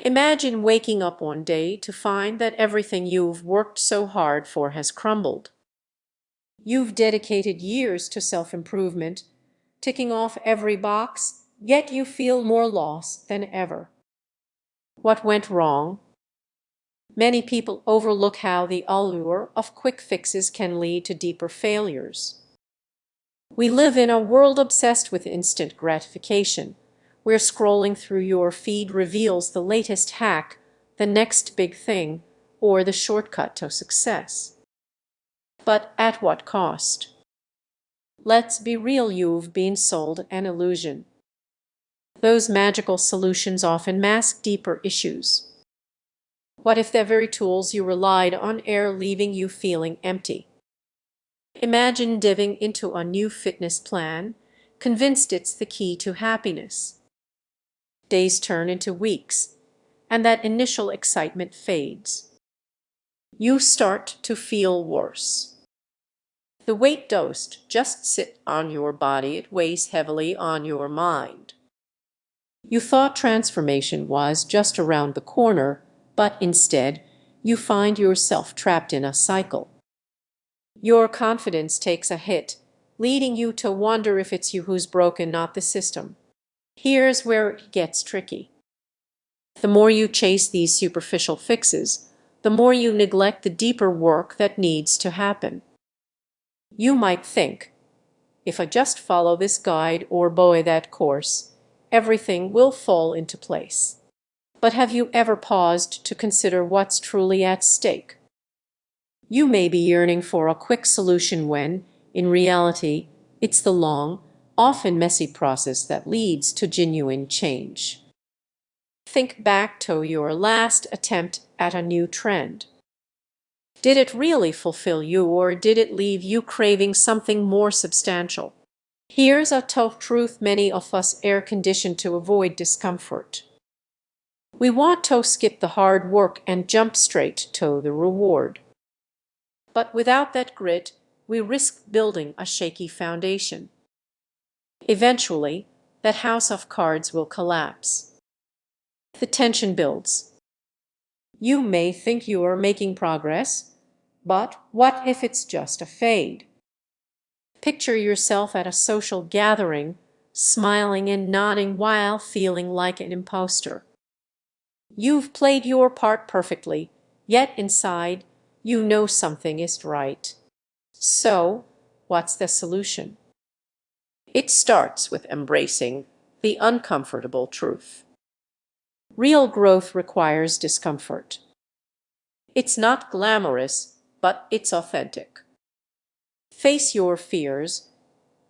Imagine waking up one day to find that everything you've worked so hard for has crumbled. You've dedicated years to self-improvement, ticking off every box, yet you feel more lost than ever. What went wrong? Many people overlook how the allure of quick fixes can lead to deeper failures. We live in a world obsessed with instant gratification, where scrolling through your feed reveals the latest hack, the next big thing, or the shortcut to success. But at what cost? Let's be real, you've been sold an illusion. Those magical solutions often mask deeper issues. What if the very tools you relied on are leaving you feeling empty? Imagine diving into a new fitness plan, convinced it's the key to happiness. Days turn into weeks, and that initial excitement fades. You start to feel worse. The weight doesn't just sit on your body, it weighs heavily on your mind. You thought transformation was just around the corner, but instead, you find yourself trapped in a cycle. Your confidence takes a hit, leading you to wonder if it's you who's broken, not the system. Here's where it gets tricky. The more you chase these superficial fixes, the more you neglect the deeper work that needs to happen. You might think, if I just follow this guide or buy that course, everything will fall into place. But have you ever paused to consider what's truly at stake? You may be yearning for a quick solution when, in reality, it's the long, often messy process that leads to genuine change. Think back to your last attempt at a new trend. Did it really fulfill you, or did it leave you craving something more substantial? Here's a tough truth: many of us are conditioned to avoid discomfort. We want to skip the hard work and jump straight to the reward. But without that grit, we risk building a shaky foundation. Eventually, that house of cards will collapse. The tension builds. You may think you are making progress, but what if it's just a fade? Picture yourself at a social gathering, smiling and nodding while feeling like an imposter. You've played your part perfectly, yet inside, you know something isn't right. So, what's the solution? It starts with embracing the uncomfortable truth. Real growth requires discomfort. It's not glamorous, but it's authentic. Face your fears,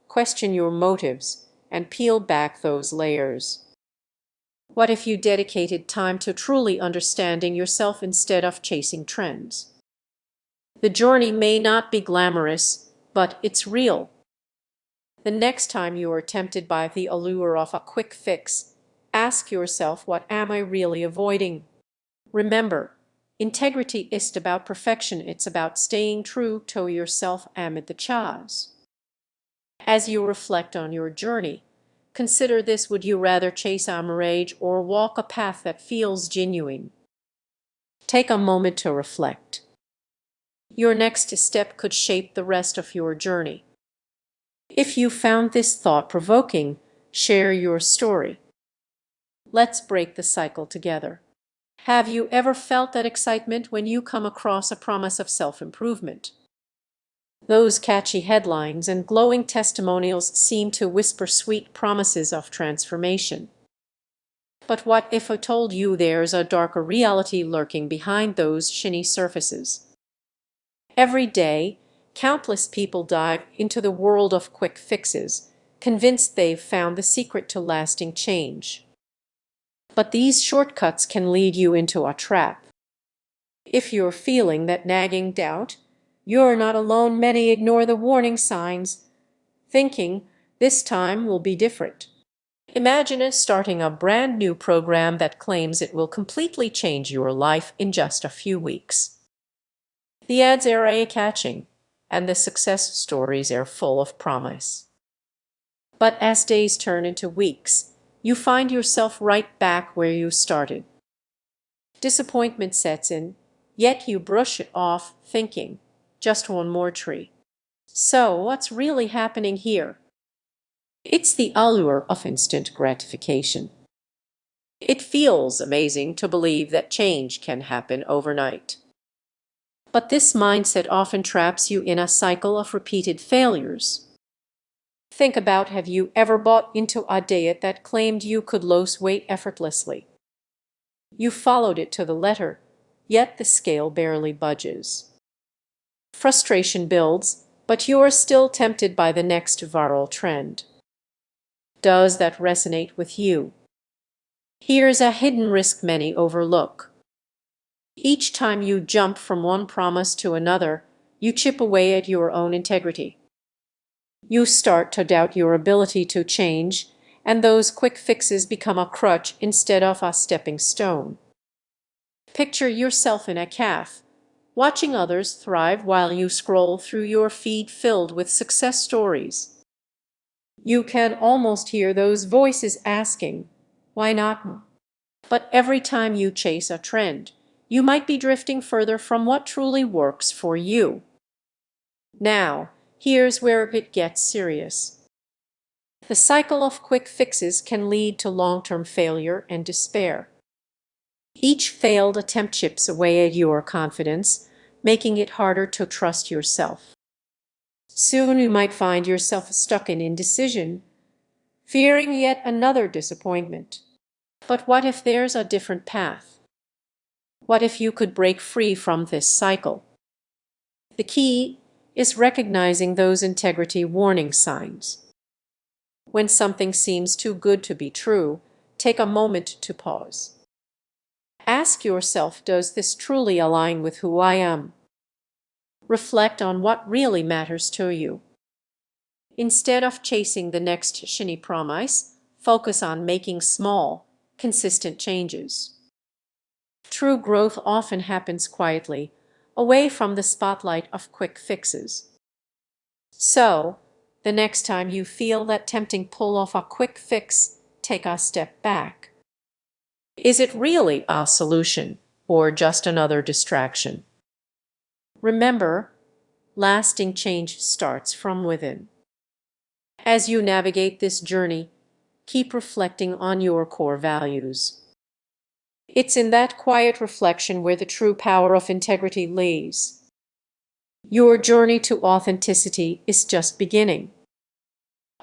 question your motives, and peel back those layers. What if you dedicated time to truly understanding yourself instead of chasing trends? The journey may not be glamorous, but it's real. The next time you are tempted by the allure of a quick fix, ask yourself, what am I really avoiding? Remember, integrity isn't about perfection, it's about staying true to yourself amid the chaos. As you reflect on your journey, consider this: would you rather chase a mirage or walk a path that feels genuine? Take a moment to reflect. Your next step could shape the rest of your journey. If you found this thought-provoking, share your story. Let's break the cycle together. Have you ever felt that excitement when you come across a promise of self-improvement? Those catchy headlines and glowing testimonials seem to whisper sweet promises of transformation. But what if I told you there's a darker reality lurking behind those shiny surfaces? Every day, countless people dive into the world of quick fixes, convinced they've found the secret to lasting change. But these shortcuts can lead you into a trap. If you're feeling that nagging doubt, you're not alone. Many ignore the warning signs, thinking this time will be different. Imagine starting a brand new program that claims it will completely change your life in just a few weeks. The ads are eye-catching, and the success stories are full of promise. But as days turn into weeks, you find yourself right back where you started. Disappointment sets in, yet you brush it off thinking, just one more tree. So what's really happening here? It's the allure of instant gratification. It feels amazing to believe that change can happen overnight. But this mindset often traps you in a cycle of repeated failures. Think about, have you ever bought into a diet that claimed you could lose weight effortlessly? You followed it to the letter, yet the scale barely budges. Frustration builds, but you are still tempted by the next viral trend. Does that resonate with you? Here's a hidden risk many overlook. Each time you jump from one promise to another, you chip away at your own integrity. You start to doubt your ability to change, and those quick fixes become a crutch instead of a stepping stone. Picture yourself in a cafe, watching others thrive while you scroll through your feed filled with success stories. You can almost hear those voices asking, "Why not me?" But every time you chase a trend, you might be drifting further from what truly works for you. Now, here's where it gets serious. The cycle of quick fixes can lead to long-term failure and despair. Each failed attempt chips away at your confidence, making it harder to trust yourself. Soon you might find yourself stuck in indecision, fearing yet another disappointment. But what if there's a different path? What if you could break free from this cycle? The key is recognizing those integrity warning signs. When something seems too good to be true, take a moment to pause. Ask yourself, does this truly align with who I am? Reflect on what really matters to you. Instead of chasing the next shiny promise, focus on making small, consistent changes. True growth often happens quietly, away from the spotlight of quick fixes. So, the next time you feel that tempting pull of a quick fix, take a step back. Is it really a solution or just another distraction? Remember, lasting change starts from within. As you navigate this journey, keep reflecting on your core values. It's in that quiet reflection where the true power of integrity lays. Your journey to authenticity is just beginning.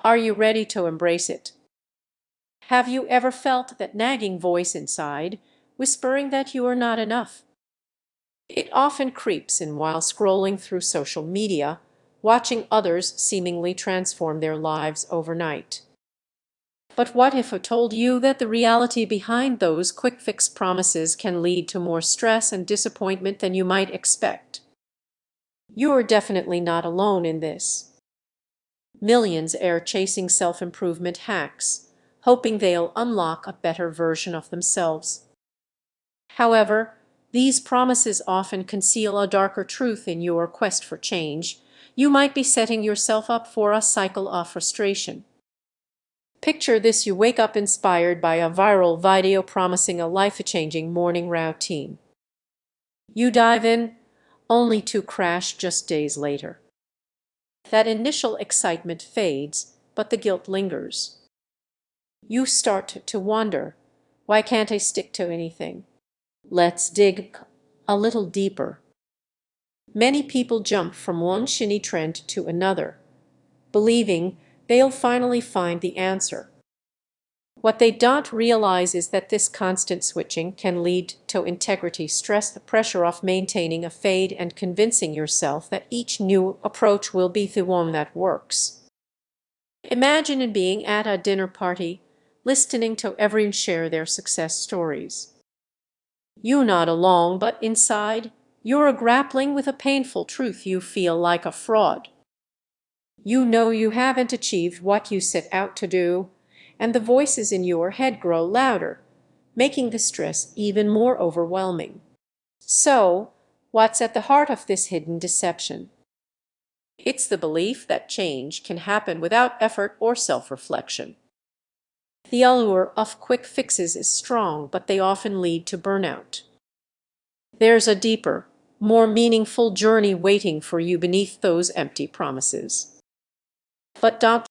Are you ready to embrace it? Have you ever felt that nagging voice inside, whispering that you are not enough? It often creeps in while scrolling through social media, watching others seemingly transform their lives overnight. But what if I told you that the reality behind those quick fix promises can lead to more stress and disappointment than you might expect? You are definitely not alone in this. Millions are chasing self-improvement hacks, hoping they'll unlock a better version of themselves. However, these promises often conceal a darker truth. In your quest for change, you might be setting yourself up for a cycle of frustration. Picture this: you wake up inspired by a viral video promising a life-changing morning routine. You dive in, only to crash just days later. That initial excitement fades, but the guilt lingers. You start to wonder, why can't I stick to anything? Let's dig a little deeper. Many people jump from one shiny trend to another, believing they'll finally find the answer. What they don't realize is that this constant switching can lead to integrity stress, the pressure of maintaining a fade and convincing yourself that each new approach will be the one that works. Imagine being at a dinner party, listening to everyone share their success stories. You nod along, but inside, you're grappling with a painful truth: you feel like a fraud. You know you haven't achieved what you set out to do, and the voices in your head grow louder, making the stress even more overwhelming. So, what's at the heart of this hidden deception? It's the belief that change can happen without effort or self-reflection. The allure of quick fixes is strong, but they often lead to burnout. There's a deeper, more meaningful journey waiting for you beneath those empty promises. But Dr.